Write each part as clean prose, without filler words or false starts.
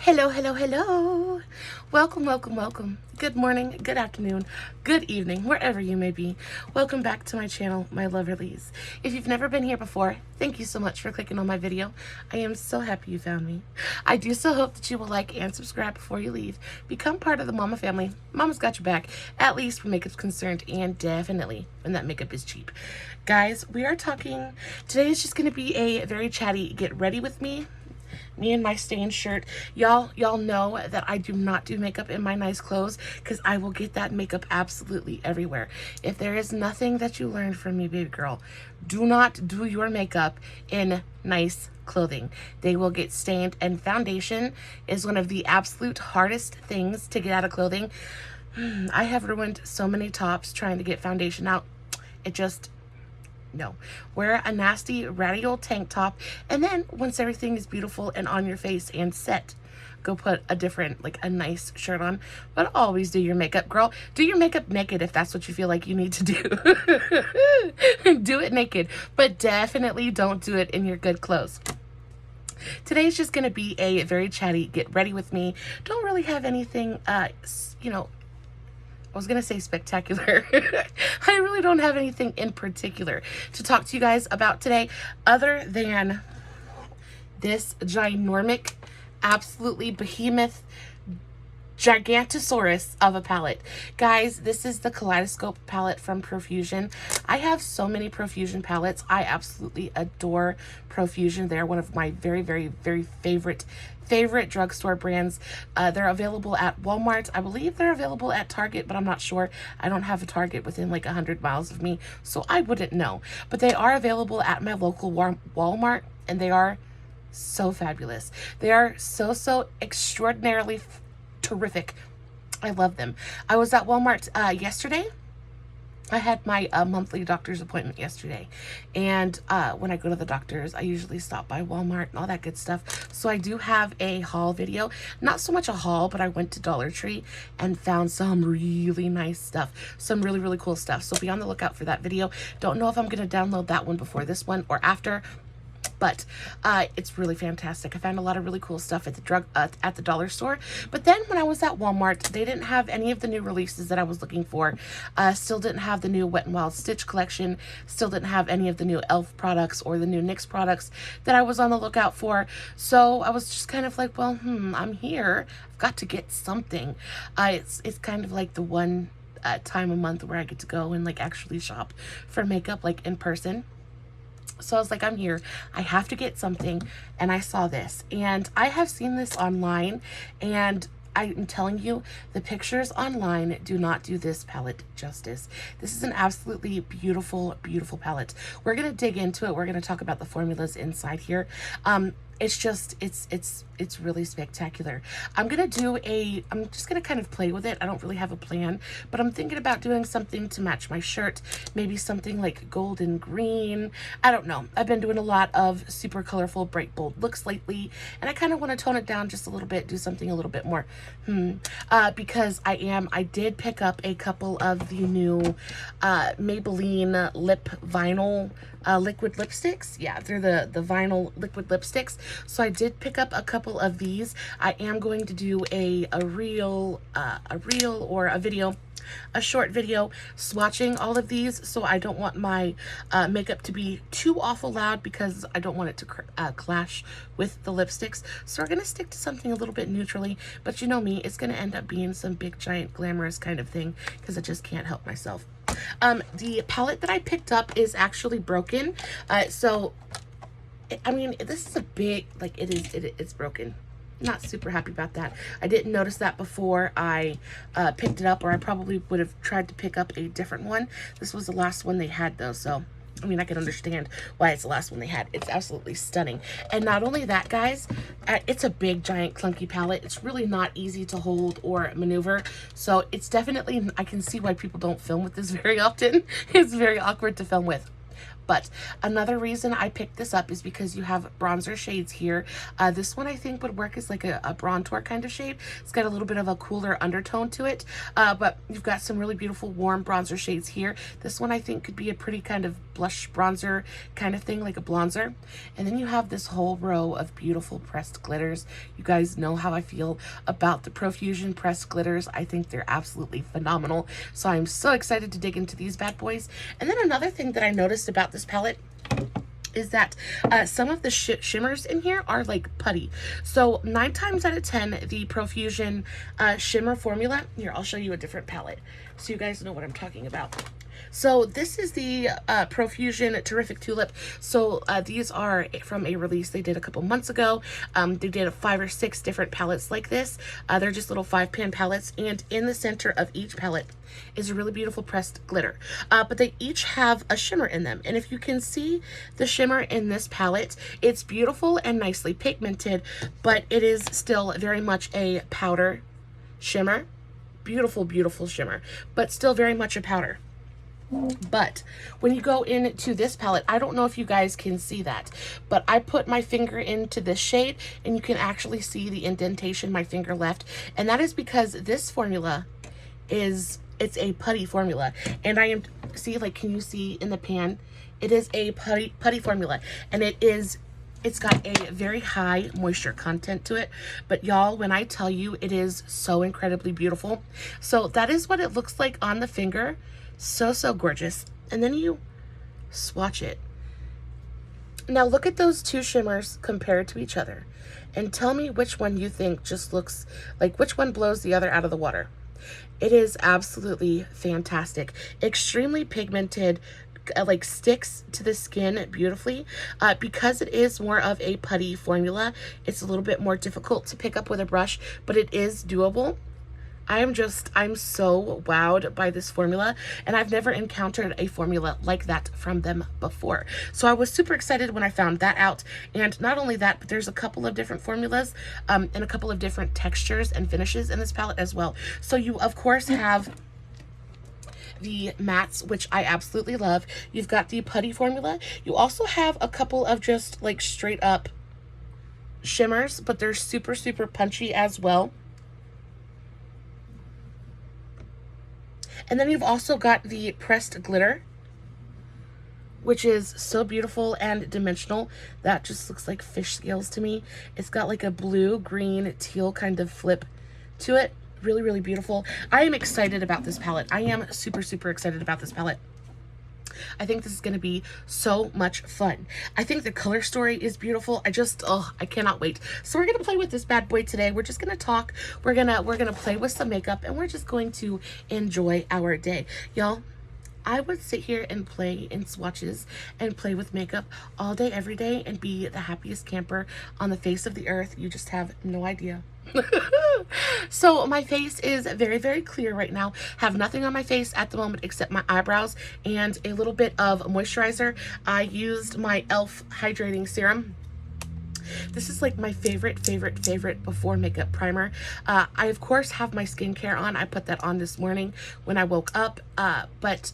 Hello, hello, hello. Welcome, welcome, welcome. Good morning, good afternoon, good evening, wherever you may be. Welcome back to my channel, my loverlies. If you've never been here before, thank you so much for clicking on my video. I am so happy you found me. I do so hope that you will like and subscribe before you leave. Become part of the mama family. Mama's got your back, at least when makeup's concerned, and definitely when that makeup is cheap. Guys, we are talking, today is just going to be a very chatty get ready with me and my stained shirt. Y'all know that I do not do makeup in my nice clothes because I will get that makeup absolutely everywhere. If there is nothing that you learned from me, baby girl, do not do your makeup in nice clothing. They will get stained, and foundation is one of the absolute hardest things to get out of clothing. I have ruined so many tops trying to get foundation out. No. Wear a nasty, ratty old tank top, and then once everything is beautiful and on your face and set, go put a different, like a nice shirt on. But always do your makeup, girl. Do your makeup naked if that's what you feel like you need to do. Do it naked, but definitely don't do it in your good clothes. Today's just going to be a very chatty get ready with me. Don't really have anything, I was going to say spectacular. I really don't have anything in particular to talk to you guys about today other than this ginormic, absolutely behemoth, gigantosaurus of a palette. Guys, this is the Kaleidoscope palette from Profusion. I have so many Profusion palettes. I absolutely adore Profusion. They're one of my very, very, very favorite drugstore brands. They're available at Walmart. I believe they're available at Target, but I'm not sure. I don't have a Target within like 100 miles of me, so I wouldn't know. But they are available at my local Walmart, and they are so fabulous. They are so extraordinarily terrific. I love them. I was at Walmart yesterday. I had my monthly doctor's appointment yesterday, and when I go to the doctor's, I usually stop by Walmart and all that good stuff. So I do have a haul video. Not so much a haul, but I went to Dollar Tree and found some really nice stuff, some really, really cool stuff. So be on the lookout for that video. Don't know if I'm going to download that one before this one or after, but it's really fantastic. I found a lot of really cool stuff at the dollar store. But then when I was at Walmart, they didn't have any of the new releases that I was looking for. Still didn't have the new Wet n Wild Stitch collection. Still didn't have any of the new e.l.f. products or the new NYX products that I was on the lookout for. So I was just kind of like, well, I'm here. I've got to get something. It's kind of like the one time a month where I get to go and like actually shop for makeup, like in person. So I was like, I'm here. I have to get something. And I saw this. And I have seen this online. And I'm telling you, the pictures online do not do this palette justice. This is an absolutely beautiful, beautiful palette. We're going to dig into it. We're going to talk about the formulas inside here. It's just, it's really spectacular. I'm just going to kind of play with it. I don't really have a plan, but I'm thinking about doing something to match my shirt. Maybe something like golden green. I don't know. I've been doing a lot of super colorful, bright, bold looks lately, and I kind of want to tone it down just a little bit, do something a little bit more, because I did pick up a couple of the new Maybelline lip vinyl liquid lipsticks. Yeah, they're the vinyl liquid lipsticks. So I did pick up a couple of these. I am going to do a short video swatching all of these, so I don't want my makeup to be too awful loud because I don't want it to clash with the lipsticks. So we're going to stick to something a little bit neutrally, but you know me, it's going to end up being some big giant glamorous kind of thing because I just can't help myself. The palette that I picked up is actually broken, so I mean, this is a big, like, it's broken. Not super happy about that. I didn't notice that before I picked it up, or I probably would have tried to pick up a different one. This was the last one they had though, so I mean, I can understand why it's the last one they had. It's absolutely stunning. And not only that, guys, it's a big, giant, clunky palette. It's really not easy to hold or maneuver. So it's definitely, I can see why people don't film with this very often. It's very awkward to film with. But another reason I picked this up is because you have bronzer shades here. This one I think would work as like a bronzer kind of shade. It's got a little bit of a cooler undertone to it, but you've got some really beautiful warm bronzer shades here. This one I think could be a pretty kind of blush bronzer kind of thing, like a blonzer. And then you have this whole row of beautiful pressed glitters. You guys know how I feel about the Profusion pressed glitters. I think they're absolutely phenomenal. So I'm so excited to dig into these bad boys. And then another thing that I noticed about this palette is that some of the shimmers in here are like putty. So 9 times out of 10, the Profusion shimmer formula, here, I'll show you a different palette so you guys know what I'm talking about. So this is the Profusion Terrific Tulip. So these are from a release they did a couple months ago. They did 5 or 6 different palettes like this. They're just little 5-pan palettes, and in the center of each palette is a really beautiful pressed glitter. But they each have a shimmer in them. And if you can see the shimmer in this palette, it's beautiful and nicely pigmented, but it is still very much a powder shimmer. Beautiful, beautiful shimmer, but still very much a powder. But when you go into this palette, I don't know if you guys can see that, but I put my finger into this shade and you can actually see the indentation my finger left. And that is because this formula it's a putty formula. And I am, see, like, can you see in the pan? It is a putty formula, and it's got a very high moisture content to it. But y'all, when I tell you, it is so incredibly beautiful. So that is what it looks like on the finger. So, so gorgeous. And then you swatch it. Now look at those 2 shimmers compared to each other and tell me which one you think just looks like, which one blows the other out of the water. It is absolutely fantastic. Extremely pigmented, like sticks to the skin beautifully. Because it is more of a putty formula, it's a little bit more difficult to pick up with a brush, but it is doable. I'm so wowed by this formula, and I've never encountered a formula like that from them before. So I was super excited when I found that out. And not only that, but there's a couple of different formulas and a couple of different textures and finishes in this palette as well. So you of course have the mattes, which I absolutely love. You've got the putty formula. You also have a couple of just like straight up shimmers, but they're super, super punchy as well. And then you've also got the pressed glitter, which is so beautiful and dimensional. That just looks like fish scales to me. It's got like a blue, green, teal kind of flip to it. Really, really beautiful. I am excited about this palette. I am super, super excited about this palette. I think this is going to be so much fun. I think the color story is beautiful. I cannot wait. So we're going to play with this bad boy today. We're just going to talk. We're going to play with some makeup, and we're just going to enjoy our day. Y'all, I would sit here and play in swatches and play with makeup all day, every day, and be the happiest camper on the face of the earth. You just have no idea. So my face is very, very clear right now. Have nothing on my face at the moment except my eyebrows and a little bit of moisturizer. I used my e.l.f. Hydrating Serum. This is like my favorite before makeup primer. I of course have my skincare on. I put that on this morning when I woke up, but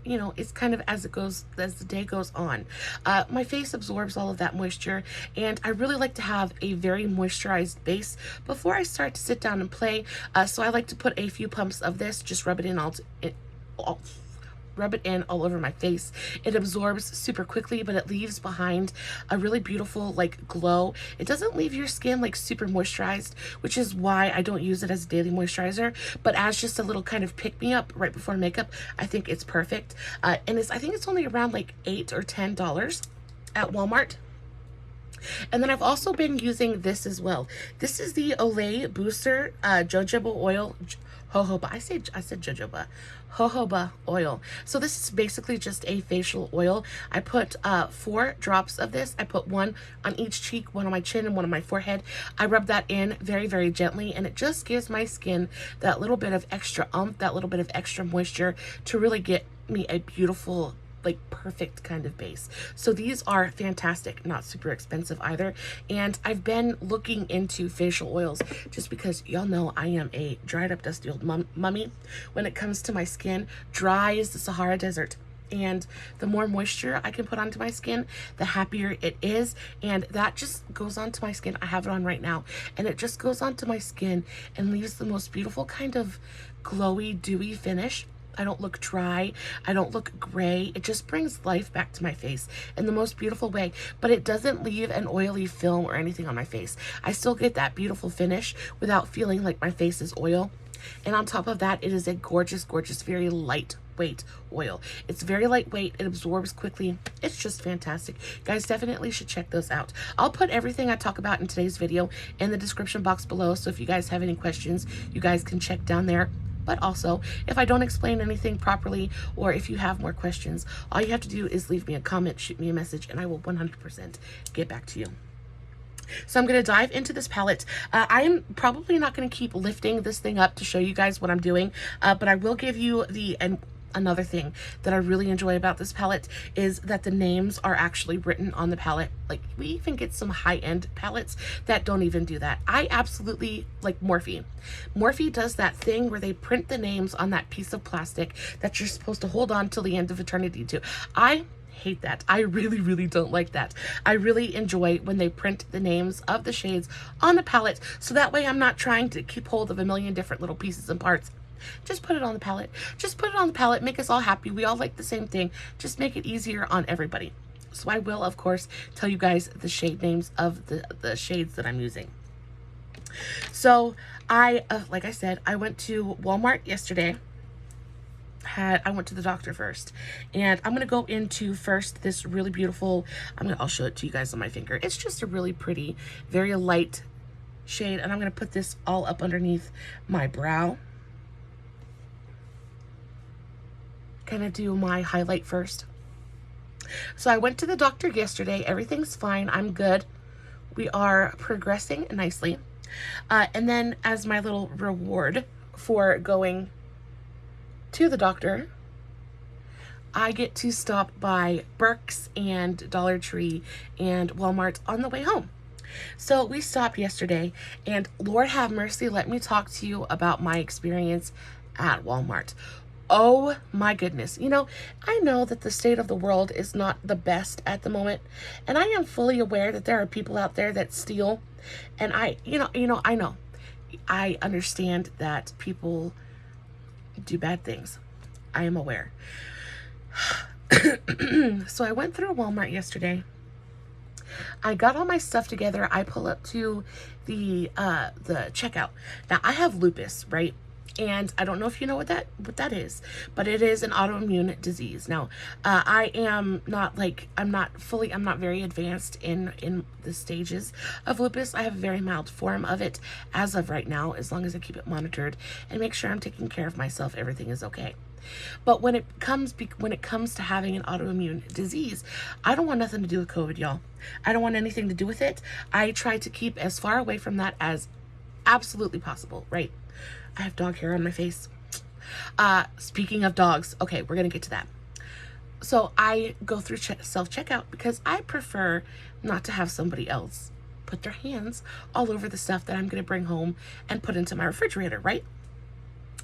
you know, it's kind of as the day goes on. My face absorbs all of that moisture, and I really like to have a very moisturized base before I start to sit down and play. So I like to put a few pumps of this, just rub it in all over my face. It absorbs super quickly, but it leaves behind a really beautiful like glow. It doesn't leave your skin like super moisturized, which is why I don't use it as a daily moisturizer, but as just a little kind of pick me up right before makeup. I think it's perfect. And I think it's only around like $8 or $10 at Walmart. And then I've also been using this as well. This is the Olay Booster Jojoba Oil. Jojoba. I said jojoba. Jojoba oil. So this is basically just a facial oil. I put 4 drops of this. I put 1 on each cheek, 1 on my chin, and 1 on my forehead. I rub that in very, very gently, and it just gives my skin that little bit of extra that little bit of extra moisture to really get me a beautiful, like perfect kind of base. So these are fantastic, not super expensive either. And I've been looking into facial oils just because y'all know I am a dried up, dusty old mummy when it comes to my skin. Dry as the Sahara Desert. And the more moisture I can put onto my skin, the happier it is. And that just goes onto my skin. I have it on right now. And it just goes onto my skin and leaves the most beautiful kind of glowy, dewy finish. I don't look dry. I don't look gray. It just brings life back to my face in the most beautiful way. But it doesn't leave an oily film or anything on my face. I still get that beautiful finish without feeling like my face is oil. And on top of that, it is a gorgeous, gorgeous, very lightweight oil. It's very lightweight. It absorbs quickly. It's just fantastic. Guys, definitely should check those out. I'll put everything I talk about in today's video in the description box below. So if you guys have any questions, you guys can check down there. But also, if I don't explain anything properly, or if you have more questions, all you have to do is leave me a comment, shoot me a message, and I will 100% get back to you. So I'm going to dive into this palette. I am probably not going to keep lifting this thing up to show you guys what I'm doing, but I will give you another thing that I really enjoy about this palette is that the names are actually written on the palette. Like, we even get some high-end palettes that don't even do that. I absolutely like Morphe. Morphe does that thing where they print the names on that piece of plastic that you're supposed to hold on till the end of eternity to. I hate that. I really, really don't like that. I really enjoy when they print the names of the shades on the palette, so that way I'm not trying to keep hold of a million different little pieces and parts. Just put it on the palette. Just put it on the palette. Make us all happy. We all like the same thing. Just make it easier on everybody. So I will, of course, tell you guys the shade names of the shades that I'm using. So like I said, I went to Walmart yesterday. I went to the doctor first, and I'm going to go into first this really beautiful, I'll show it to you guys on my finger. It's just a really pretty, very light shade, and I'm going to put this all up underneath my brow. Kind of do my highlight first. So I went to the doctor yesterday. Everything's fine. I'm good. We are progressing nicely. And then as my little reward for going to the doctor, I get to stop by Burke's and Dollar Tree and Walmart on the way home. So we stopped yesterday, and Lord have mercy, let me talk to you about my experience at Walmart. Oh my goodness. You know, I know that the state of the world is not the best at the moment, and I am fully aware that there are people out there that steal, and I know. I understand that people do bad things. I am aware. So I went through Walmart yesterday. I got all my stuff together. I pull up to the checkout. Now, I have lupus, right? And I don't know if you know what that is, but it is an autoimmune disease. Now, I'm not very advanced in the stages of lupus. I have a very mild form of it as of right now. As long as I keep it monitored and make sure I'm taking care of myself, everything is okay. But when it comes to having an autoimmune disease, I don't want nothing to do with COVID, y'all. I don't want anything to do with it. I try to keep as far away from that as absolutely possible, right? I have dog hair on my face. Speaking of dogs, okay, we're going to get to that. So I go through self-checkout because I prefer not to have somebody else put their hands all over the stuff that I'm going to bring home and put into my refrigerator, right?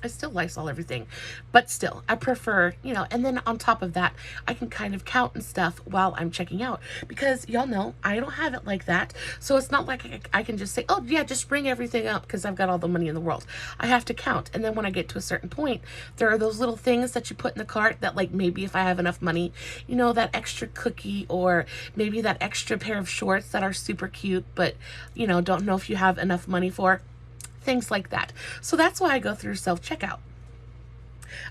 I still Lysol everything, but still, I prefer, and then on top of that, I can kind of count and stuff while I'm checking out, because y'all know I don't have it like that. So it's not like I can just say, oh yeah, just bring everything up because I've got all the money in the world. I have to count. And then when I get to a certain point, there are those little things that you put in the cart that, like, maybe if I have enough money, that extra cookie, or maybe that extra pair of shorts that are super cute, but, don't know if you have enough money for. Things like that. So that's why I go through self-checkout.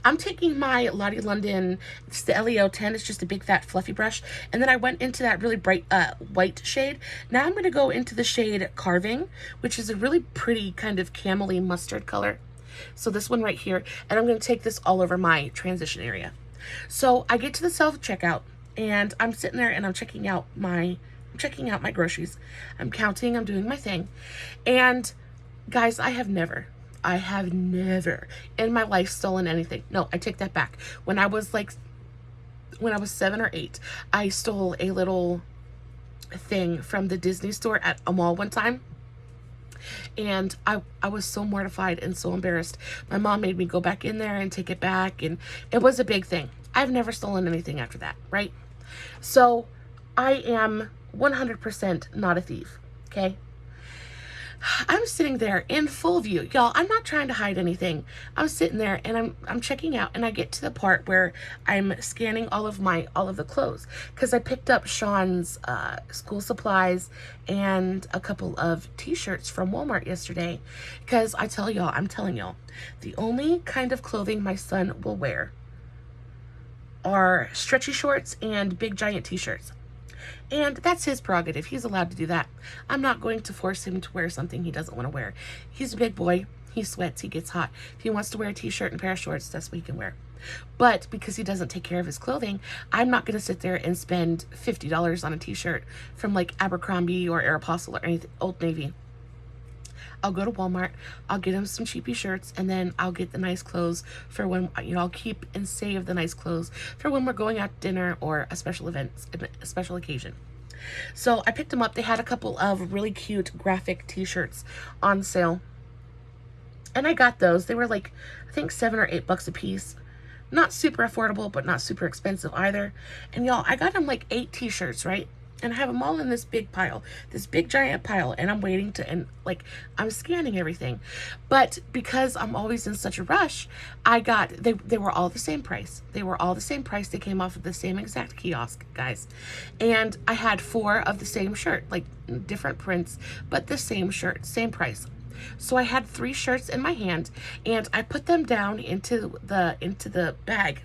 I'm taking my Lottie London, it's the LEO 10, it's just a big fat fluffy brush, and then I went into that really bright white shade. Now I'm going to go into the shade Carving, which is a really pretty kind of camely mustard color. So this one right here, and I'm going to take this all over my transition area. So I get to the self-checkout, and I'm sitting there and I'm checking out my groceries. I'm counting, I'm doing my thing, and guys, I have never in my life stolen anything. No, I take that back. When I was 7 or 8, I stole a little thing from the Disney store at a mall one time. And I was so mortified and so embarrassed. My mom made me go back in there and take it back, and it was a big thing. I've never stolen anything after that, right? So I am 100% not a thief, okay? I'm sitting there in full view. Y'all, I'm not trying to hide anything. I'm sitting there and I'm checking out, and I get to the part where I'm scanning all of the clothes, because I picked up Sean's school supplies and a couple of t-shirts from Walmart yesterday, because I'm telling y'all, the only kind of clothing my son will wear are stretchy shorts and big giant t-shirts. And that's his prerogative. He's allowed to do that. I'm not going to force him to wear something he doesn't want to wear. He's a big boy. He sweats. He gets hot. If he wants to wear a t-shirt and a pair of shorts, that's what he can wear. But because he doesn't take care of his clothing, I'm not going to sit there and spend $50 on a t-shirt from like Abercrombie or Aeropostale or anything, Old Navy. I'll go to Walmart, I'll get him some cheapy shirts, and then I'll get the nice clothes for when, I'll keep and save the nice clothes for when we're going out to dinner or a special event, a special occasion. So I picked them up. They had a couple of really cute graphic t-shirts on sale, and I got those. They were like, I think $7 or $8 a piece. Not super affordable, but not super expensive either. And y'all, I got them like 8 t-shirts, right? And I have them all in this big pile, this big giant pile, and I'm waiting to, and like, I'm scanning everything. But because I'm always in such a rush, they were all the same price. They were all the same price. They came off of the same exact kiosk, guys. And I had 4 of the same shirt, like different prints, but the same shirt, same price. So I had 3 shirts in my hand, and I put them down into the bag.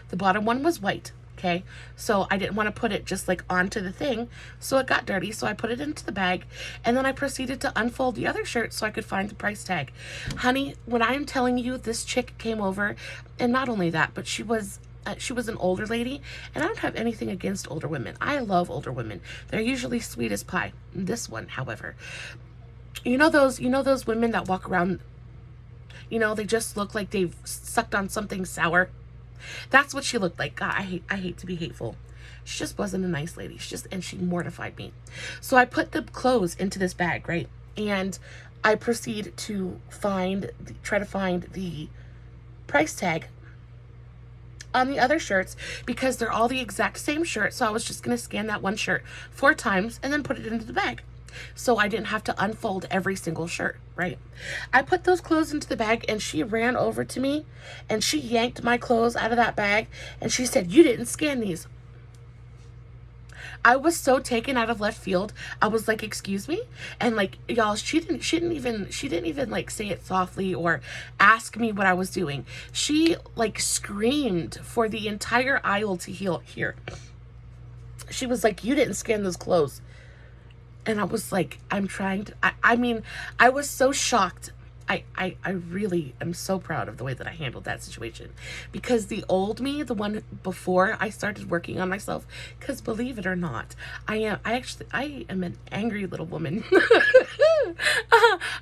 The bottom one was white. Okay, so I didn't want to put it just like onto the thing, so it got dirty, so I put it into the bag, and then I proceeded to unfold the other shirt so I could find the price tag. Honey, when I'm telling you, this chick came over, and not only that, but she was an older lady, and I don't have anything against older women. I love older women. They're usually sweet as pie. This one, however, you know those women that walk around, they just look like they've sucked on something sour. That's what she looked like. God, I hate to be hateful. She just wasn't a nice lady. She mortified me. So I put the clothes into this bag, right? And I proceed to try to find the price tag on the other shirts, because they're all the exact same shirt. So I was just going to scan that one shirt 4 times and then put it into the bag, so I didn't have to unfold every single shirt, right? I put those clothes into the bag, and she ran over to me and she yanked my clothes out of that bag, and she said, "You didn't scan these." I was so taken out of left field. I was like, "Excuse me?" And like, y'all, she didn't even like say it softly or ask me what I was doing. She like screamed for the entire aisle to hear. She was like, "You didn't scan those clothes." And I was like, I was so shocked. I really am so proud of the way that I handled that situation, because the old me, the one before I started working on myself, because believe it or not, I am an angry little woman.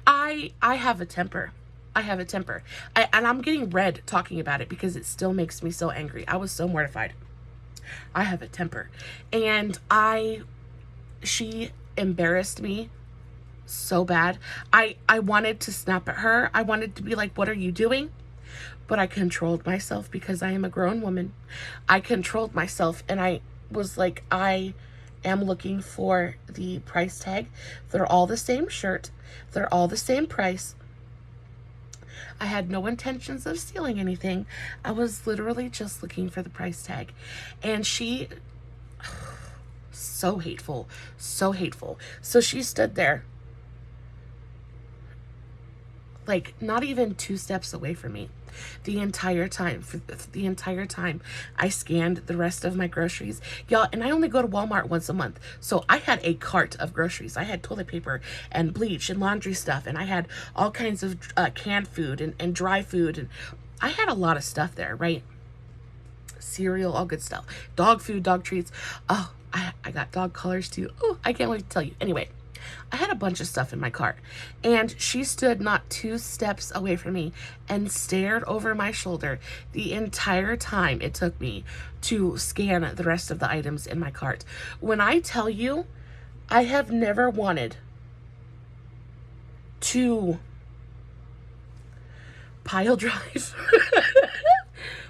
I have a temper. I have a temper. And I'm getting red talking about it because it still makes me so angry. I was so mortified. I have a temper. And she embarrassed me so bad. I wanted to snap at her. I wanted to be like, "What are you doing?" But I controlled myself because I am a grown woman. I controlled myself, and I was like, I am looking for the price tag. They're all the same shirt. They're all the same price. I had no intentions of stealing anything. I was literally just looking for the price tag. And she, so hateful, so hateful. So she stood there, like not even 2 steps away from me the entire time. For the entire time I scanned the rest of my groceries, y'all. And I only go to Walmart once a month, so I had a cart of groceries. I had toilet paper and bleach and laundry stuff, and I had all kinds of canned food and dry food, and I had a lot of stuff there, right? Cereal, all good stuff, dog food, dog treats. Oh, I got dog collars too. Oh, I can't wait to tell you. Anyway, I had a bunch of stuff in my cart, and she stood not 2 steps away from me and stared over my shoulder the entire time it took me to scan the rest of the items in my cart. When I tell you, I have never wanted to pile drive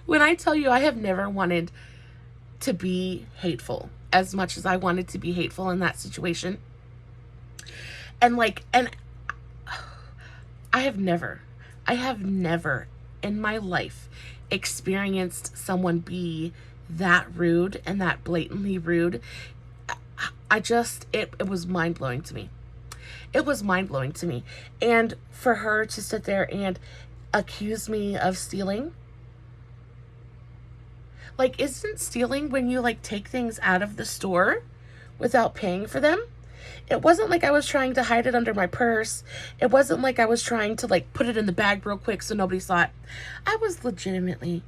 When I tell you I have never wanted to be hateful as much as I wanted to be hateful in that situation. And I have never in my life experienced someone be that rude and that blatantly rude. It was mind blowing to me. It was mind blowing to me. And for her to sit there and accuse me of stealing. Like, isn't stealing when you like take things out of the store without paying for them? It wasn't like I was trying to hide it under my purse. It wasn't like I was trying to like put it in the bag real quick so nobody saw it. I was legitimately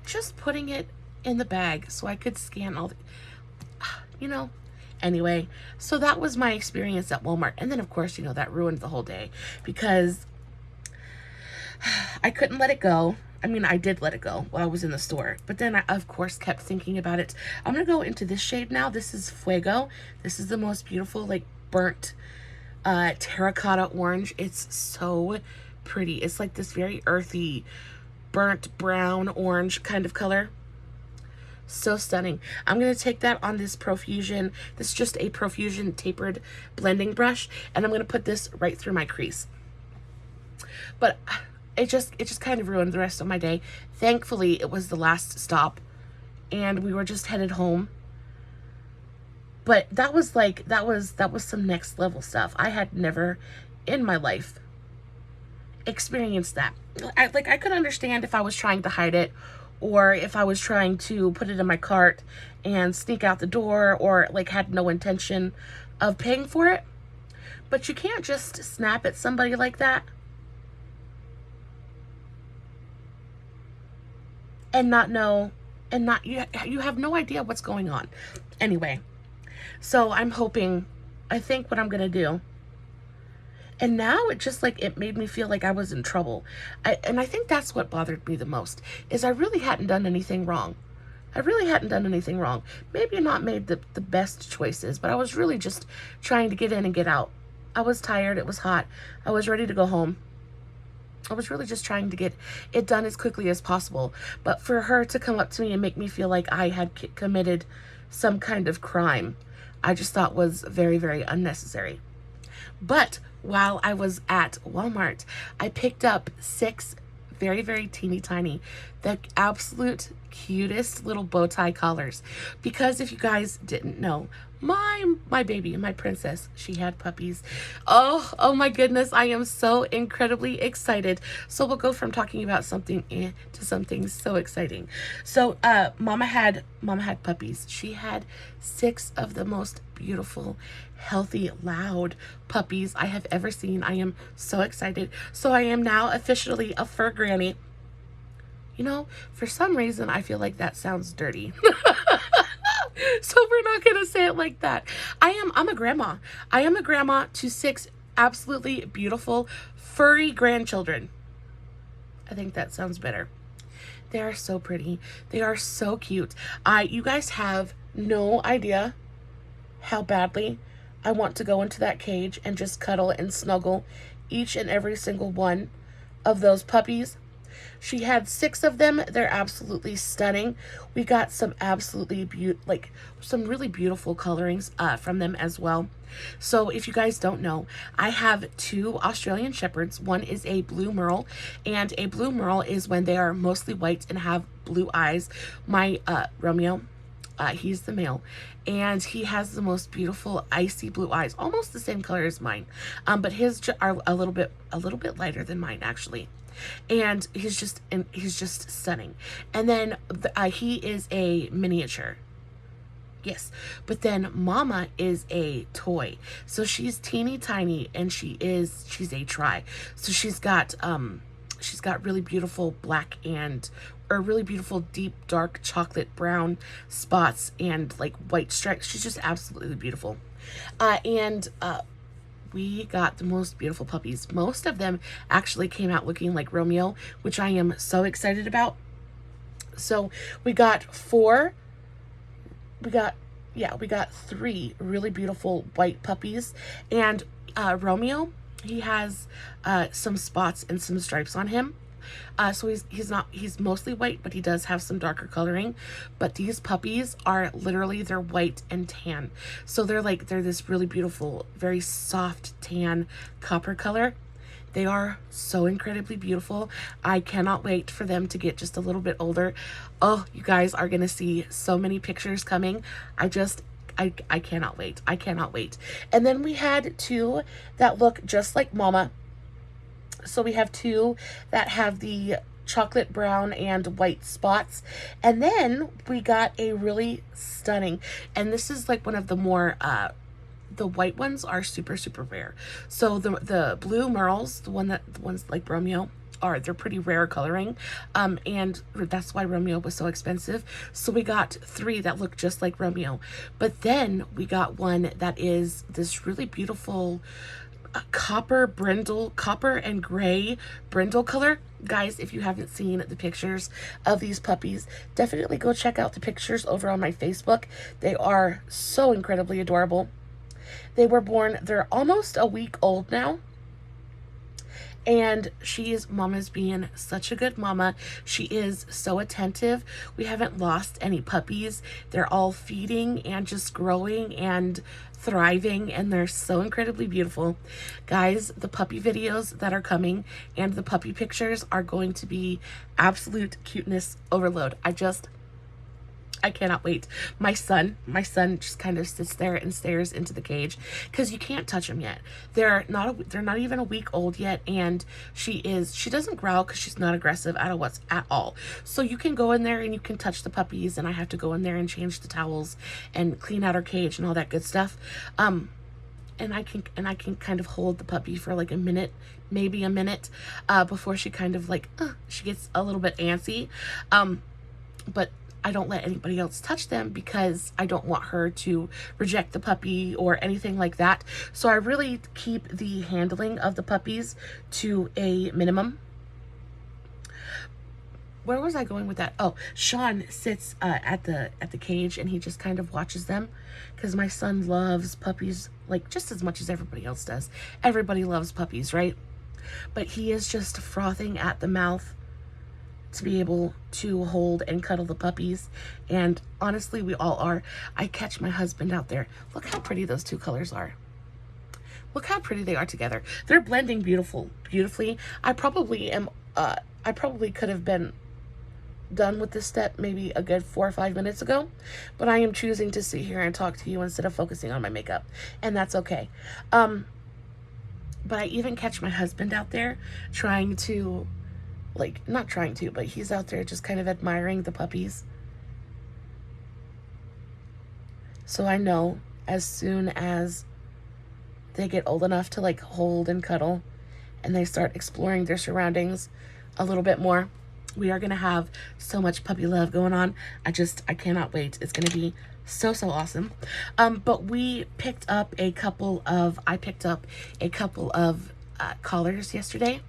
just putting it in the bag so I could scan all the, you know. Anyway, so that was my experience at Walmart. And then of course, you know, that ruined the whole day because I couldn't let it go. I mean, I did let it go while I was in the store, but then I, of course, kept thinking about it. I'm going to go into this shade now. This is Fuego. This is the most beautiful, like, burnt terracotta orange. It's so pretty. It's like this very earthy, burnt brown orange kind of color. So stunning. I'm going to take that on this Profusion. This is just a Profusion tapered blending brush, and I'm going to put this right through my crease. But it just kind of ruined the rest of my day. Thankfully, it was the last stop and we were just headed home. But that was some next level stuff. I had never in my life experienced that. I could understand if I was trying to hide it or if I was trying to put it in my cart and sneak out the door or like had no intention of paying for it. But you can't just snap at somebody like that and not know, and not, you have no idea what's going on. Anyway, so I think what I'm gonna do, and now it just like, it made me feel like I was in trouble. And I think that's what bothered me the most, is I really hadn't done anything wrong. Maybe not made the best choices, but I was really just trying to get in and get out. I was tired, it was hot, I was ready to go home. I was really just trying to get it done as quickly as possible. But for her to come up to me and make me feel like I had committed some kind of crime, I just thought was very, very unnecessary. But while I was at Walmart, I picked up 6 very, very teeny tiny, the absolute cutest little bow tie collars. Because if you guys didn't know, my baby, my princess, she had puppies. Oh my goodness, I am so incredibly excited. So we'll go from talking about something to something so exciting. So mama had puppies. She had 6 of the most beautiful, healthy, loud puppies I have ever seen. I am so excited. So I am now officially a fur granny. You know, for some reason I feel like that sounds dirty. So we're not going to say it like that. I'm a grandma. I am a grandma to 6 absolutely beautiful, furry grandchildren. I think that sounds better. They are so pretty. They are so cute. You guys have no idea how badly I want to go into that cage and just cuddle and snuggle each and every single one of those puppies. She had 6 of them. They're absolutely stunning. We got some absolutely some really beautiful colorings from them as well. So if you guys don't know, I have 2 Australian Shepherds. One is a blue merle, and a blue merle is when they are mostly white and have blue eyes. My Romeo, he's the male, and he has the most beautiful icy blue eyes, almost the same color as mine, but his are a little bit lighter than mine actually. And he's just stunning. And then he is a miniature. Yes, but then Mama is a toy. So she's teeny tiny, and she's a tri. So she's got really beautiful black or really beautiful deep dark chocolate brown spots and like white stripes. She's just absolutely beautiful. We got the most beautiful puppies. Most of them actually came out looking like Romeo, which I am so excited about. So we got 3 really beautiful white puppies. And Romeo, he has some spots and some stripes on him. So he's mostly white, but he does have some darker coloring. But these puppies are literally, they're white and tan. So they're this really beautiful, very soft tan copper color. They are so incredibly beautiful. I cannot wait for them to get just a little bit older. Oh, you guys are going to see so many pictures coming. I cannot wait. I cannot wait. And then we had two that look just like Mama. So we have two that have the chocolate brown and white spots. And then we got a really stunning, and this is like one of the more, the white ones are super, super rare. So the blue merles, the ones like Romeo, they're pretty rare coloring. And that's why Romeo was so expensive. So we got three that look just like Romeo. But then we got one that is this really beautiful copper and gray brindle color. Guys, if you haven't seen the pictures of these puppies, definitely go check out the pictures over on my Facebook. They are so incredibly adorable. They were born, they're almost a week old now. And Mama's being such a good mama. She is so attentive. We haven't lost any puppies. They're all feeding and just growing and thriving, and they're so incredibly beautiful. Guys, the puppy videos that are coming and the puppy pictures are going to be absolute cuteness overload. I cannot wait. My son just kind of sits there and stares into the cage because you can't touch them yet. They're not even a week old yet, and she doesn't growl because she's not aggressive at all. So you can go in there and you can touch the puppies, and I have to go in there and change the towels and clean out her cage and all that good stuff. And I can kind of hold the puppy for like a minute, maybe a minute, before she kind of she gets a little bit antsy. But I don't let anybody else touch them because I don't want her to reject the puppy or anything like that. So I really keep the handling of the puppies to a minimum. Where was I going with that? Oh, Sean sits at the cage and he just kind of watches them because my son loves puppies like just as much as everybody else does. Everybody loves puppies, right? But he is just frothing at the mouth to be able to hold and cuddle the puppies. And honestly, we all are. I catch my husband out there. Look how pretty those two colors are. Look how pretty they are together. They're blending beautifully. I probably could have been done with this step maybe a good 4 or 5 minutes ago, but I am choosing to sit here and talk to you instead of focusing on my makeup, and that's okay. But I even catch my husband out there trying to, not trying to, but he's out there just kind of admiring the puppies. So I know as soon as they get old enough to hold and cuddle and they start exploring their surroundings a little bit more, we are going to have so much puppy love going on. I cannot wait. It's going to be so awesome. But I picked up a couple of collars yesterday.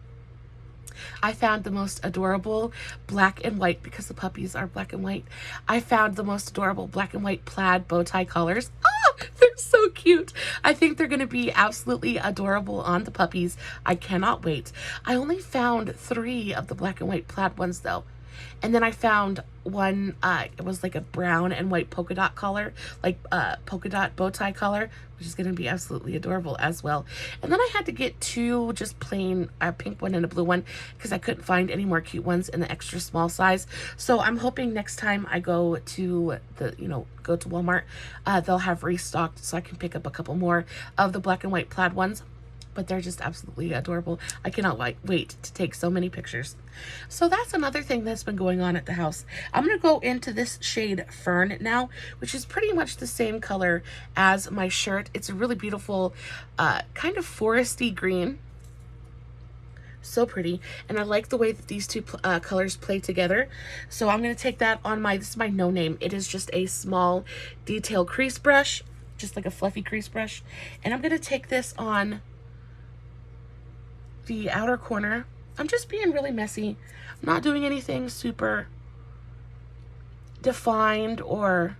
I found the most adorable black and white, because the puppies are black and white. I found the most adorable black and white plaid bow tie collars. Oh, they're so cute. I think they're going to be absolutely adorable on the puppies. I cannot wait. I only found 3 of the black and white plaid ones though. And then I found one, it was like a brown and white polka dot collar, polka dot bow tie collar, which is going to be absolutely adorable as well. And then I had to get 2 just plain, a pink one and a blue one, because I couldn't find any more cute ones in the extra small size. So I'm hoping next time I go to go to Walmart, they'll have restocked so I can pick up a couple more of the black and white plaid ones. But they're just absolutely adorable. I cannot wait to take so many pictures. So that's another thing that's been going on at the house. I'm going to go into this shade Fern now, which is pretty much the same color as my shirt. It's a really beautiful kind of foresty green. So pretty. And I like the way that these two colors play together. So I'm going to take that on this is my No Name. It is just a small detail crease brush, just like a fluffy crease brush. And I'm going to take this on the outer corner. I'm just being really messy. I'm not doing anything super defined, or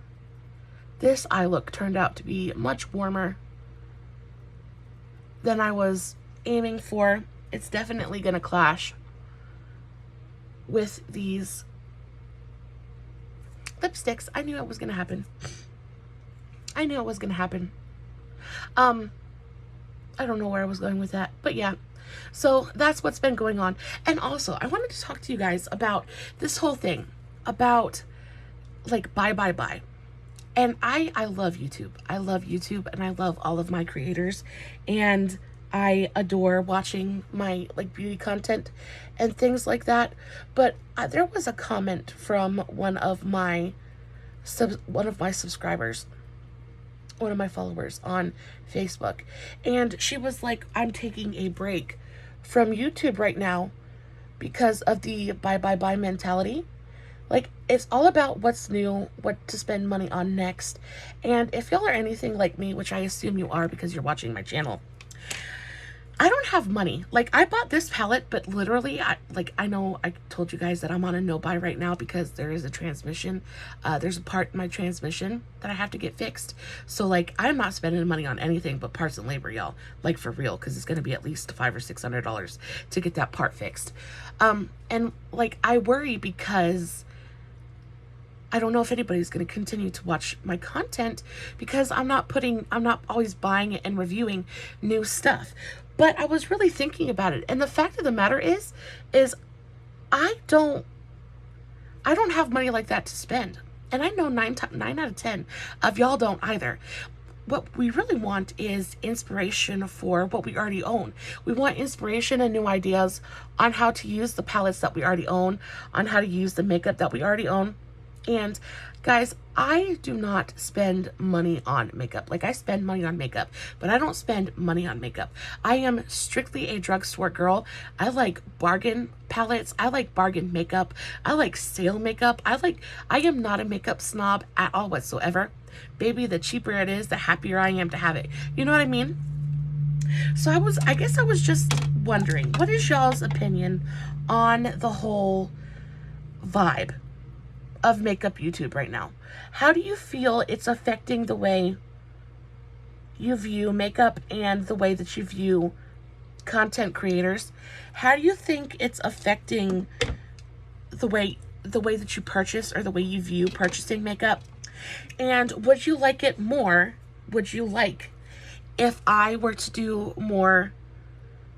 this eye look turned out to be much warmer than I was aiming for. It's definitely gonna clash with these lipsticks. I knew it was going to happen. I knew it was going to happen. I don't know where I was going with that, but yeah. So that's what's been going on. And also, I wanted to talk to you guys about this whole thing about like buy. And I love YouTube. I love YouTube and I love all of my creators, and I adore watching my like beauty content and things like that. But there was a comment from one of my subscribers, one of my followers on Facebook, and she was like, I'm taking a break from YouTube right now because of the buy mentality. Like, it's all about what's new, what to spend money on next. And if y'all are anything like me, which I assume you are because you're watching my channel, I don't have money. Like, I bought this palette, but literally, I know I told you guys that I'm on a no buy right now because there is a transmission. There's a part in my transmission that I have to get fixed. So, like, I'm not spending money on anything but parts and labor, y'all. Like, for real, because it's going to be at least $500 or $600 to get that part fixed. And, like, I worry because I don't know if anybody's going to continue to watch my content because I'm not always buying and reviewing new stuff. But I was really thinking about it. And the fact of the matter is I don't have money like that to spend. And I know 9 out of 10 of y'all don't either. What we really want is inspiration for what we already own. We want inspiration and new ideas on how to use the palettes that we already own, on how to use the makeup that we already own. And guys, I do not spend money on makeup. Like, I spend money on makeup, but I don't spend money on makeup. I am strictly a drugstore girl. I like bargain palettes. I like bargain makeup. I like sale makeup. I am not a makeup snob at all whatsoever. Baby, the cheaper it is, the happier I am to have it. You know what I mean? So I guess I was just wondering, what is y'all's opinion on the whole vibe of makeup YouTube right now? How do you feel it's affecting the way you view makeup and the way that you view content creators? How do you think it's affecting the way that you purchase or the way you view purchasing makeup? And would you like it more? Would you like if I were to do more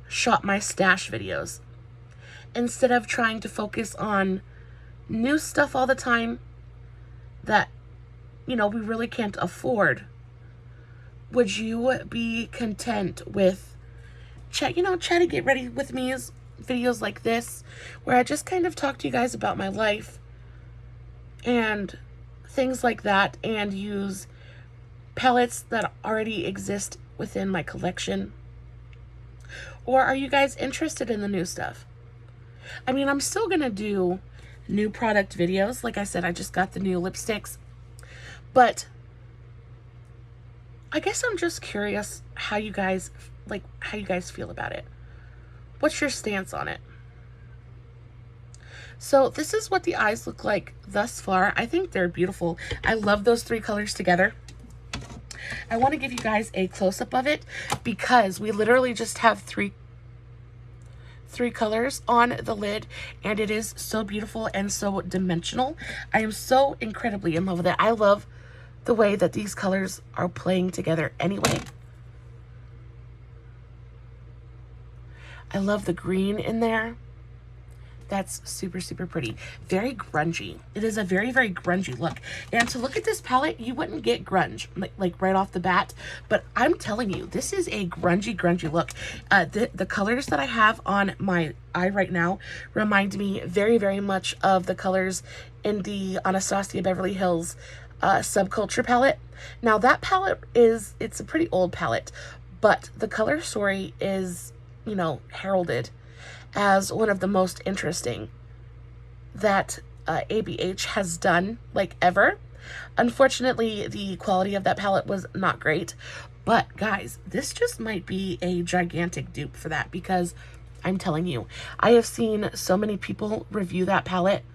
shop my stash videos instead of trying to focus on new stuff all the time that, you know, we really can't afford? Would you be content with Chatty Get Ready With Me's videos like this, where I just kind of talk to you guys about my life and things like that, and use palettes that already exist within my collection? Or are you guys interested in the new stuff? I mean, I'm still gonna do new product videos. Like I said, I just got the new lipsticks, but I guess I'm just curious how you guys feel about it. What's your stance on it? So this is what the eyes look like thus far. I think they're beautiful. I love those 3 colors together. I want to give you guys a close-up of it because we literally just have three colors on the lid, and it is so beautiful and so dimensional. I am so incredibly in love with it. I love the way that these colors are playing together anyway. I love the green in there. That's super, super pretty. Very grungy. It is a very, very grungy look. And to look at this palette, you wouldn't get grunge, like right off the bat. But I'm telling you, this is a grungy, grungy look. The colors that I have on my eye right now remind me very, very much of the colors in the Anastasia Beverly Hills Subculture palette. Now, that palette it's a pretty old palette, but the color story is, you know, heralded as one of the most interesting that ABH has done, like, ever. Unfortunately, the quality of that palette was not great, but guys, this just might be a gigantic dupe for that, because I'm telling you, I have seen so many people review that palette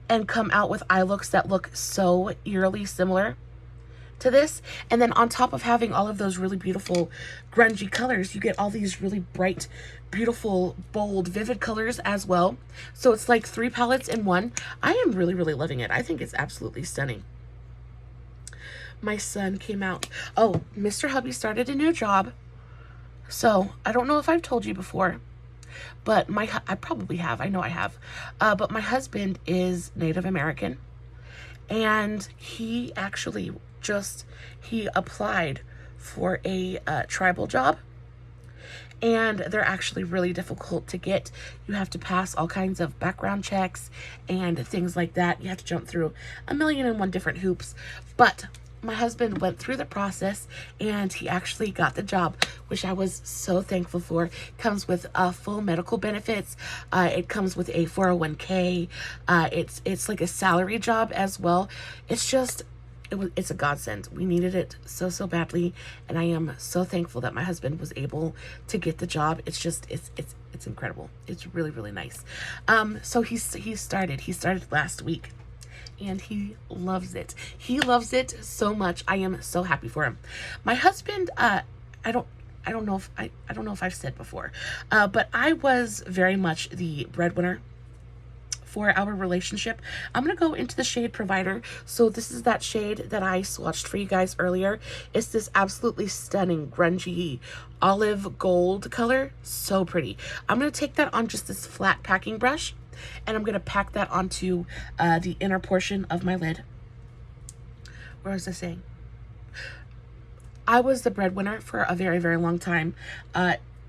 and come out with eye looks that look so eerily similar to this. And then on top of having all of those really beautiful grungy colors, you get all these really bright, beautiful, bold, vivid colors as well. So it's like 3 palettes in one. I am really, really loving it. I think it's absolutely stunning. My son came out. Oh, Mr. Hubby started a new job. So I don't know if I've told you before, but I probably have. I know I have. But my husband is Native American, and he actually he applied for a tribal job, and they're actually really difficult to get. You have to pass all kinds of background checks and things like that. You have to jump through 1,000,001 different hoops, but my husband went through the process and he actually got the job, which I was so thankful for. Comes with full medical benefits. It comes with a 401k. It's like a salary job as well. It's a godsend. We needed it so, so badly, and I am so thankful that my husband was able to get the job. It's incredible. It's really, really nice. So he started last week, and he loves it. He loves it so much. I am so happy for him. My husband, I don't know if I've said before, but I was very much the breadwinner for our relationship. I'm going to go into the shade provider. So this is that shade that I swatched for you guys earlier. It's this absolutely stunning grungy olive gold color. So pretty. I'm going to take that on just this flat packing brush, and I'm going to pack that onto the inner portion of my lid. Where was I saying? I was the breadwinner for a very, very long time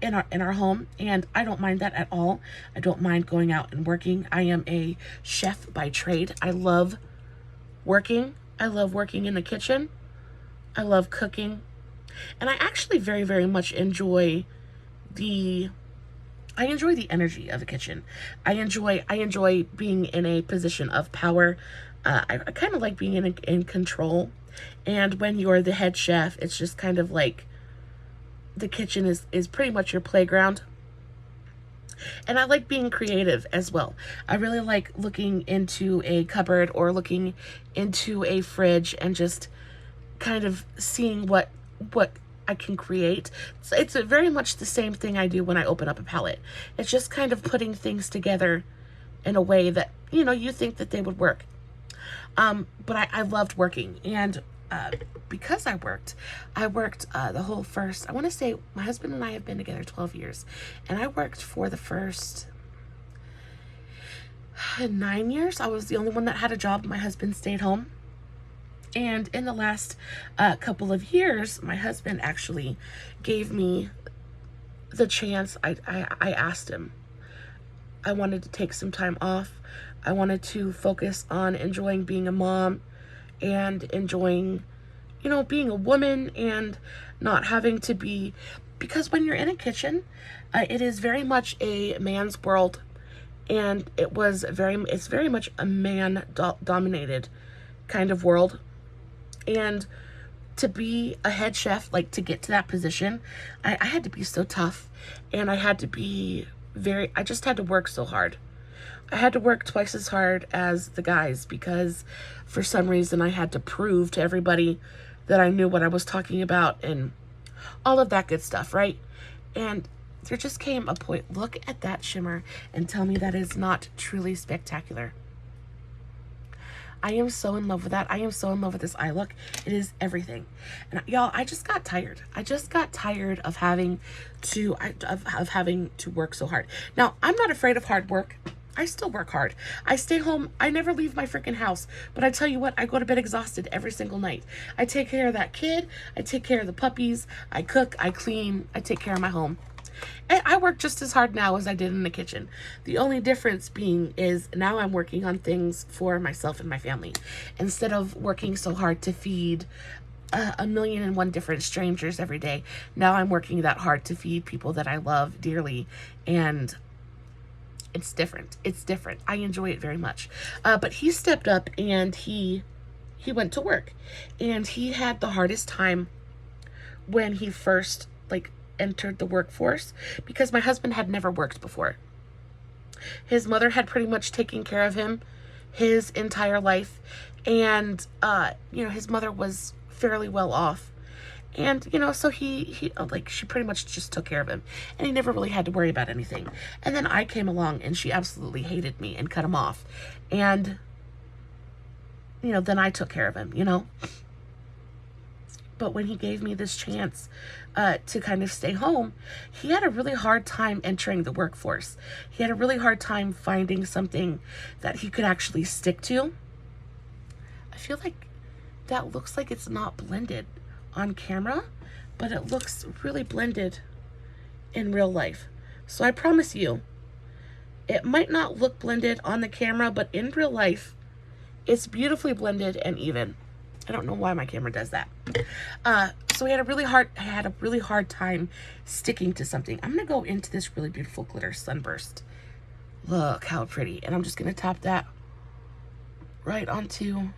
in our home, and I don't mind that at all. I don't mind going out and working. I am a chef by trade. I love working. I love working in the kitchen. I love cooking. And I actually very, very much enjoy the energy of the kitchen. I enjoy being in a position of power. I kind of like being in control. And when you're the head chef, it's just kind of like the kitchen is pretty much your playground. And I like being creative as well. I really like looking into a cupboard or looking into a fridge and just kind of seeing what I can create. It's very much the same thing I do when I open up a palette. It's just kind of putting things together in a way that, you think that they would work. But I loved working, and because I worked the whole first, I want to say my husband and I have been together 12 years, and I worked for the first 9 years. I was the only one that had a job. My husband stayed home. And in the last couple of years, my husband actually gave me the chance. I asked him. I wanted to take some time off. I wanted to focus on enjoying being a mom and enjoying, being a woman and not having to be, because when you're in a kitchen, it is very much a man's world, and it's very much a man dominated kind of world. And to be a head chef, like to get to that position, I had to be so tough, and I had to be I just had to work so hard. I had to work twice as hard as the guys, because for some reason I had to prove to everybody that I knew what I was talking about and all of that good stuff, right? And there just came a point. Look at that shimmer and tell me that is not truly spectacular. I am so in love with that. I am so in love with this eye look. It is everything. And y'all, I just got tired. I just got tired of having to work so hard. Now, I'm not afraid of hard work. I still work hard. I stay home. I never leave my freaking house. But I tell you what, I go to bed exhausted every single night. I take care of that kid. I take care of the puppies. I cook. I clean. I take care of my home. And I work just as hard now as I did in the kitchen. The only difference being is now I'm working on things for myself and my family. Instead of working so hard to feed 1,000,001 different strangers every day, now I'm working that hard to feed people that I love dearly. And it's different. It's different. I enjoy it very much. But he stepped up and he went to work. And he had the hardest time when he first entered the workforce, because my husband had never worked before. His mother had pretty much taken care of him his entire life. And, his mother was fairly well off. And, you know, so he like, she pretty much just took care of him. And he never really had to worry about anything. And then I came along and she absolutely hated me and cut him off. And, you know, then I took care of him, you know. But when he gave me this chance to kind of stay home, he had a really hard time entering the workforce. He had a really hard time finding something that he could actually stick to. I feel like that looks like it's not blended on camera, but it looks really blended in real life. So I promise you, it might not look blended on the camera, but in real life, it's beautifully blended and even. I don't know why my camera does that. So I had a really hard time sticking to something. I'm gonna go into this really beautiful glitter sunburst. Look how pretty. And I'm just gonna tap that right onto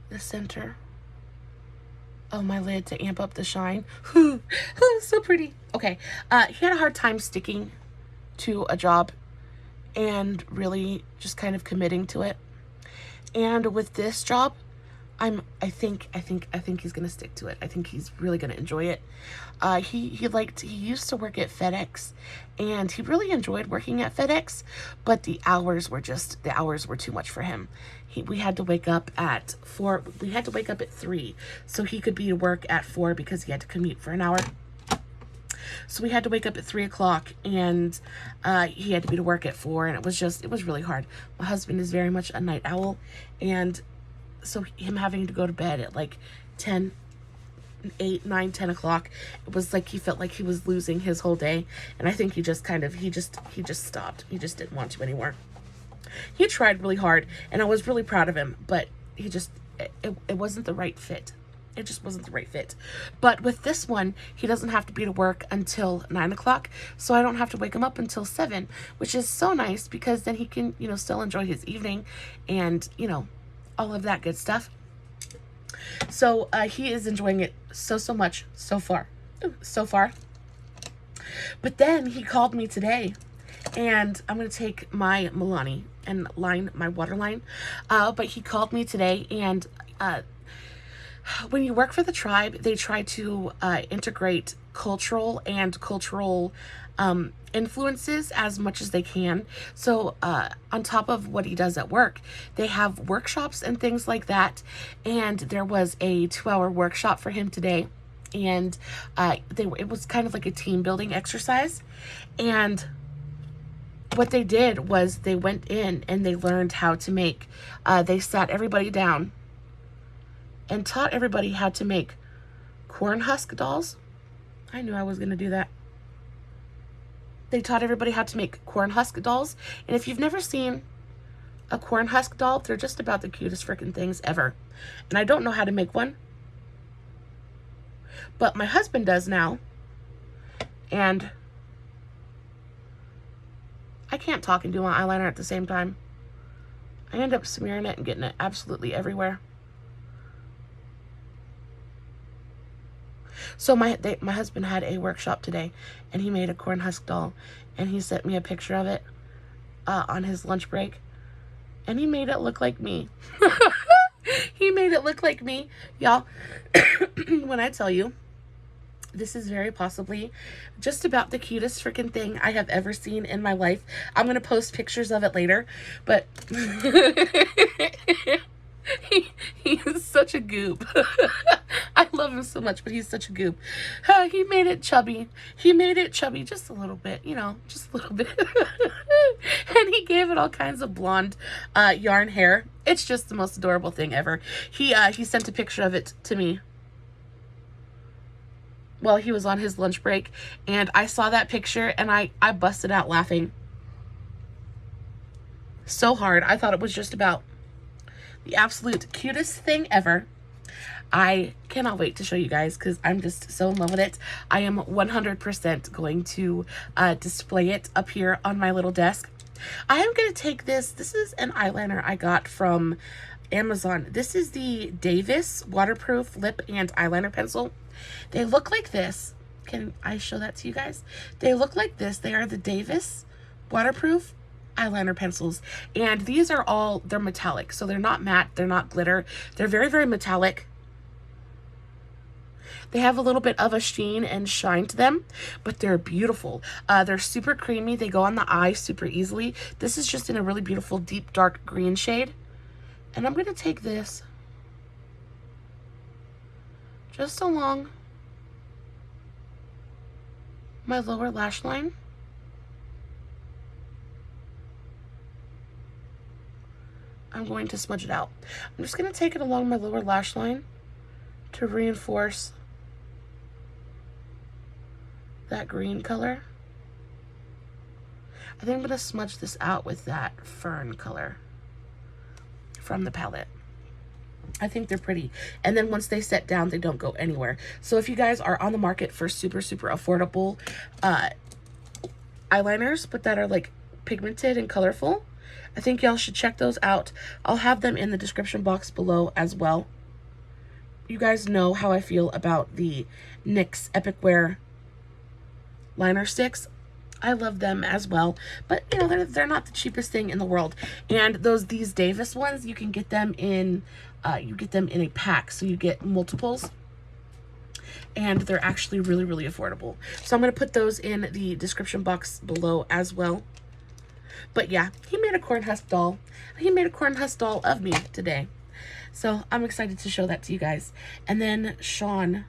the center of my lid to amp up the shine. So pretty. Okay, he had a hard time sticking to a job and really just kind of committing to it. And with this job, I think he's gonna stick to it. I think he's really gonna enjoy it. He used to work at FedEx, and he really enjoyed working at FedEx, but the hours were too much for him. We had to wake up at 4. We had to wake up at 3 so he could be to work at 4 because he had to commute for an hour. So we had to wake up at 3 o'clock, and he had to be to work at 4, and it was really hard. My husband is very much a night owl, and so him having to go to bed at like 10, 8, 9, 10 o'clock, it was like he felt like he was losing his whole day, and I think he just stopped. He just didn't want to anymore. He tried really hard, and I was really proud of him, but it wasn't the right fit. It just wasn't the right fit. But with this one, he doesn't have to be to work until 9 o'clock, so I don't have to wake him up until 7, which is so nice because then he can, you know, still enjoy his evening and, you know, all of that good stuff. So he is enjoying it so much so far. But then he called me today, and I'm going to take my Milani and line my waterline. But he called me today, and when you work for the tribe, they try to integrate cultural influences as much as they can. So on top of what he does at work, they have workshops and things like that. And there was a 2-hour workshop for him today. And it was kind of like a team building exercise. And what they did was they went in and they learned how to make, they sat everybody down and taught everybody how to make corn husk dolls. I knew I was going to do that. They taught everybody how to make corn husk dolls. And if you've never seen a corn husk doll, they're just about the cutest freaking things ever. And I don't know how to make one, but my husband does now. And I can't talk and do my eyeliner at the same time. I end up smearing it and getting it absolutely everywhere. So my husband had a workshop today, and he made a corn husk doll, and he sent me a picture of it on his lunch break, and he made it look like me. He made it look like me, y'all. When I tell you, this is very possibly just about the cutest freaking thing I have ever seen in my life. I'm gonna post pictures of it later, but he is such a goop. I love him so much, but he's such a goop. He made it chubby. He made it chubby just a little bit, you know, just a little bit. And he gave it all kinds of blonde yarn hair. It's just the most adorable thing ever. He sent a picture of it to me while he was on his lunch break, and I saw that picture and I busted out laughing so hard. I thought it was just about the absolute cutest thing ever. I cannot wait to show you guys because I'm just so in love with it. I am 100% going to display it up here on my little desk. I am going to take this. This is an eyeliner I got from Amazon. This is the Davis waterproof lip and eyeliner pencil. They look like this. Can I show that to you guys? They look like this. They are the Davis waterproof eyeliner pencils. And these are all, they're metallic. So they're not matte, they're not glitter. They're very, very metallic. They have a little bit of a sheen and shine to them, but they're beautiful. They're super creamy. They go on the eye super easily. This is just in a really beautiful deep dark green shade. And I'm going to take this just along my lower lash line. I'm going to smudge it out. I'm just going to take it along my lower lash line to reinforce that green color. I think I'm going to smudge this out with that fern color from the palette. I think they're pretty. And then once they set down, they don't go anywhere. So if you guys are on the market for super, super affordable eyeliners, but that are like pigmented and colorful, I think y'all should check those out. I'll have them in the description box below as well. You guys know how I feel about the NYX Epic Wear liner sticks. I love them as well, but you know, they're not the cheapest thing in the world. And these Davis ones, you can get them in a pack, so you get multiples, and they're actually really, really affordable. So I'm going to put those in the description box below as well. But yeah, he made a corn husk doll. He made a corn husk doll of me today. So I'm excited to show that to you guys. And then Sean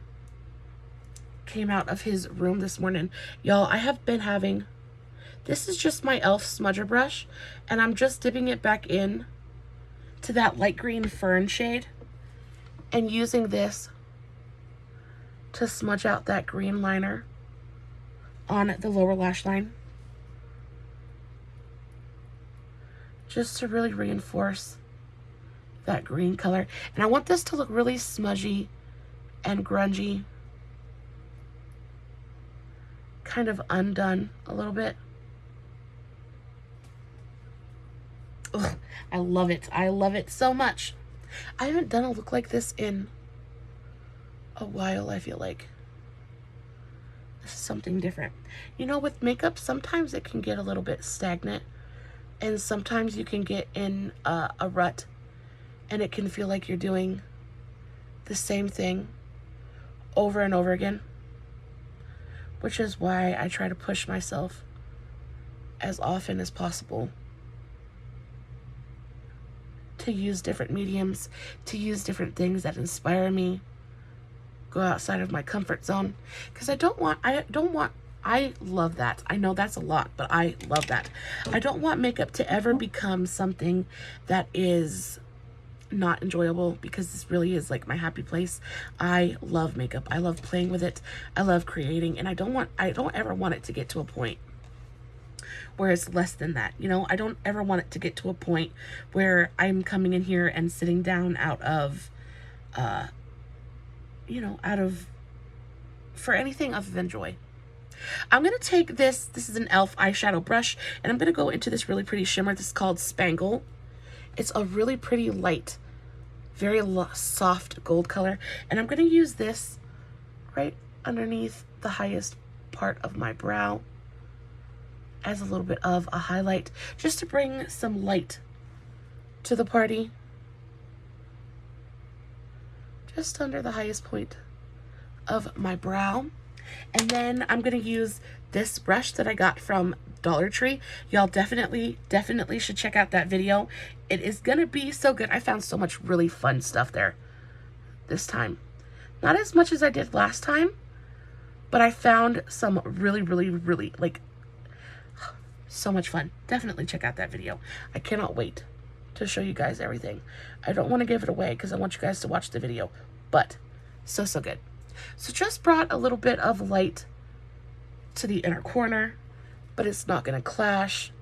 came out of his room this morning. Y'all, I have been having, this is just my e.l.f. smudger brush, and I'm just dipping it back in to that light green fern shade and using this to smudge out that green liner on the lower lash line, just to really reinforce that green color. And I want this to look really smudgy and grungy, kind of undone a little bit. Ugh, I love it. I love it so much. I haven't done a look like this in a while, I feel like. This is something different. You know, with makeup, sometimes it can get a little bit stagnant, and sometimes you can get in a rut, and it can feel like you're doing the same thing over and over again, which is why I try to push myself as often as possible to use different mediums, to use different things that inspire me, go outside of my comfort zone, because I love that. I know that's a lot, but I love that. I don't want makeup to ever become something that is not enjoyable, because this really is like my happy place. I love makeup. I love playing with it. I love creating, and I don't ever want it to get to a point where it's less than that. You know, I don't ever want it to get to a point where I'm coming in here and sitting down out of for anything other than joy. I'm going to take this is an e.l.f. eyeshadow brush, and I'm going to go into this really pretty shimmer. This is called Spangle. It's a really pretty light, very soft gold color, and I'm going to use this right underneath the highest part of my brow as a little bit of a highlight, just to bring some light to the party, just under the highest point of my brow. And then I'm going to use this brush that I got from Dollar Tree. Y'all definitely should check out that video. It is going to be so good. I found so much really fun stuff there this time. Not as much as I did last time, but I found some really, like, so much fun. Definitely check out that video. I cannot wait to show you guys everything. I don't want to give it away because I want you guys to watch the video, but so good. So just brought a little bit of light to the inner corner, but it's not going to clash.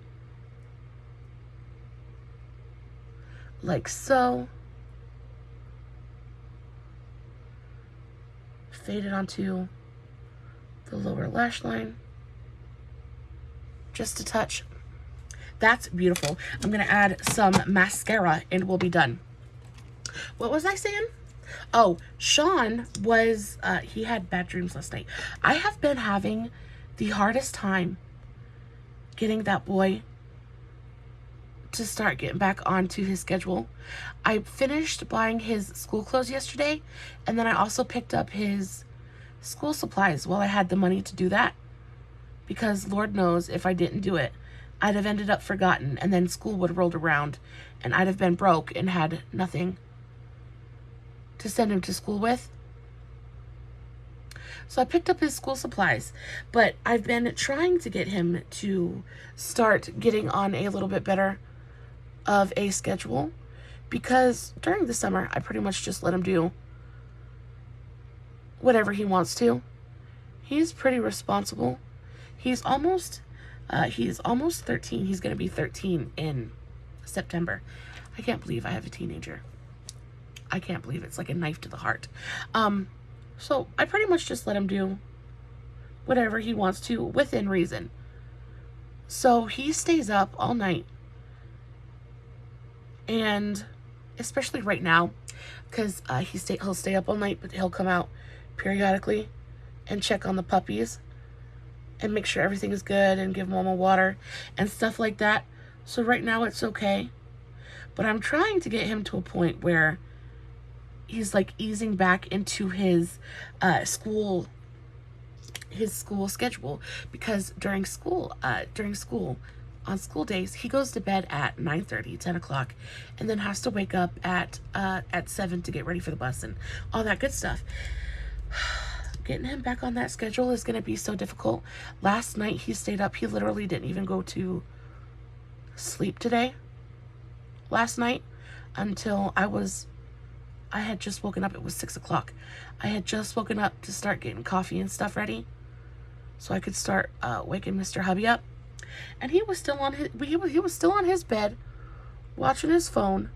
Like so. Fade it onto the lower lash line. Just a touch. That's beautiful. I'm going to add some mascara and we'll be done. What was I saying? Oh, Sean was, he had bad dreams last night. I have been having the hardest time getting that boy to start getting back onto his schedule. I finished buying his school clothes yesterday, and then I also picked up his school supplies while I had the money to do that, because Lord knows if I didn't do it, I'd have ended up forgotten, and then school would have rolled around and I'd have been broke and had nothing to send him to school with. So I picked up his school supplies, but I've been trying to get him to start getting on a little bit better of a schedule, because during the summer I pretty much just let him do whatever he wants to. He's pretty responsible. He's almost 13. He's going to be 13 in September. I can't believe I have a teenager. I can't believe it's like a knife to the heart. So I pretty much just let him do whatever he wants to within reason. So he stays up all night. And especially right now, because he'll stay up all night, but he'll come out periodically and check on the puppies and make sure everything is good and give mama water and stuff like that. So right now it's okay. But I'm trying to get him to a point where he's like easing back into his school schedule, because during school on school days he goes to bed at 9:30, 10 o'clock, and then has to wake up at 7 to get ready for the bus and all that good stuff. Getting him back on that schedule is going to be so difficult. Last night he stayed up. He literally didn't even go to sleep today. Last night, until I had just woken up. It was 6 o'clock. I had just woken up to start getting coffee and stuff ready, so I could start waking Mr. Hubby up. And he was still on his bed, watching his phone.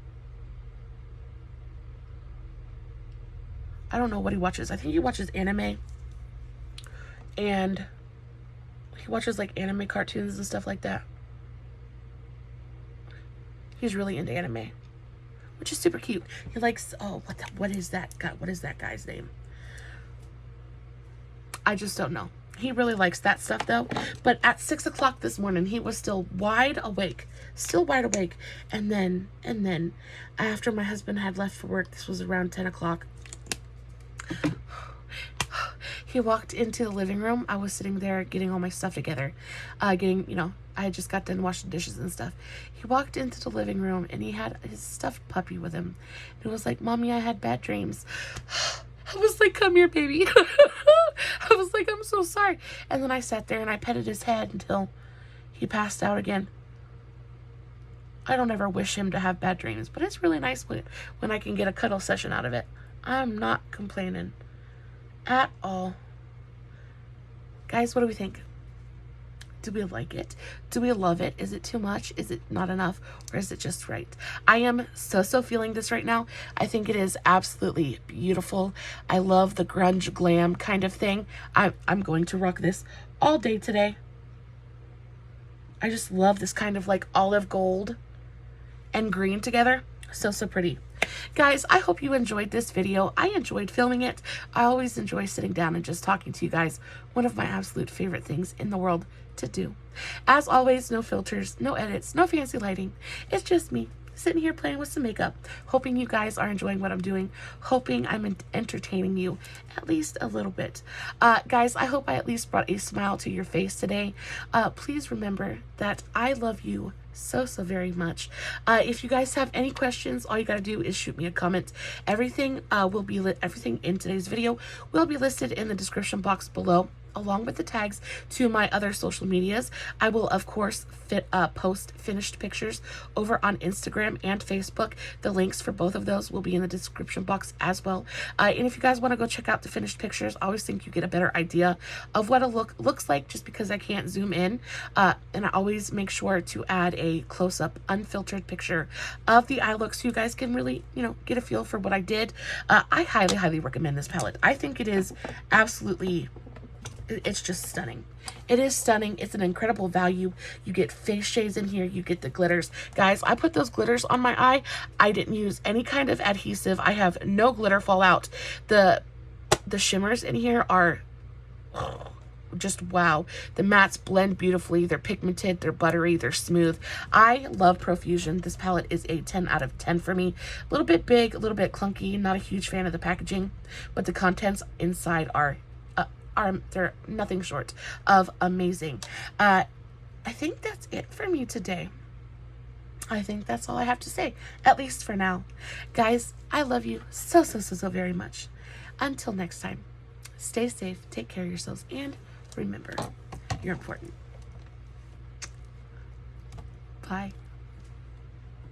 I don't know what he watches. I think he watches anime, and he watches like anime cartoons and stuff like that. He's really into anime, which is super cute. He likes, what is that guy's name? I just don't know. He really likes that stuff though. But at 6 o'clock this morning, he was still wide awake. And then after my husband had left for work, this was around 10 o'clock, he walked into the living room. I was sitting there getting all my stuff together. I had just got done washing dishes and stuff. He walked into the living room and he had his stuffed puppy with him. And he was like, "Mommy, I had bad dreams." I was like, "Come here, baby." I was like, "I'm so sorry." And then I sat there and I petted his head until he passed out again. I don't ever wish him to have bad dreams, but it's really nice when I can get a cuddle session out of it. I'm not complaining at all. Guys, what do we think? Do we like it? Do we love it? Is it too much? Is it not enough? Or is it just right? I am so feeling this right now. I think it is absolutely beautiful. I love the grunge glam kind of thing. I'm going to rock this all day today. I just love this kind of like olive gold and green together. So pretty. Guys, I hope you enjoyed this video. I enjoyed filming it. I always enjoy sitting down and just talking to you guys. One of my absolute favorite things in the world to do. As always, no filters, no edits, no fancy lighting. It's just me sitting here playing with some makeup, hoping you guys are enjoying what I'm doing, hoping I'm entertaining you at least a little bit. Guys, I hope I at least brought a smile to your face today. Please remember that I love you so very much. If you guys have any questions, all you gotta do is shoot me a comment. Everything everything in today's video will be listed in the description box below, along with the tags to my other social medias. I will, of course, post finished pictures over on Instagram and Facebook. The links for both of those will be in the description box as well. And if you guys want to go check out the finished pictures, I always think you get a better idea of what a look looks like just because I can't zoom in. And I always make sure to add a close-up, unfiltered picture of the eye look so you guys can really, get a feel for what I did. I highly recommend this palette. I think it is absolutely... It's just stunning. It is stunning. It's an incredible value. You get face shades in here. You get the glitters. Guys, I put those glitters on my eye. I didn't use any kind of adhesive. I have no glitter fall out. The shimmers in here are just wow. The mattes blend beautifully. They're pigmented, they're buttery, they're smooth. I love Profusion. This palette is a 10 out of 10 for me. A little bit big, a little bit clunky. Not a huge fan of the packaging, but the contents inside are they're nothing short of amazing. I think that's it for me today. I think that's all I have to say, at least for now. Guys, I love you so very much. Until next time, stay safe, take care of yourselves, and remember, you're important. Bye.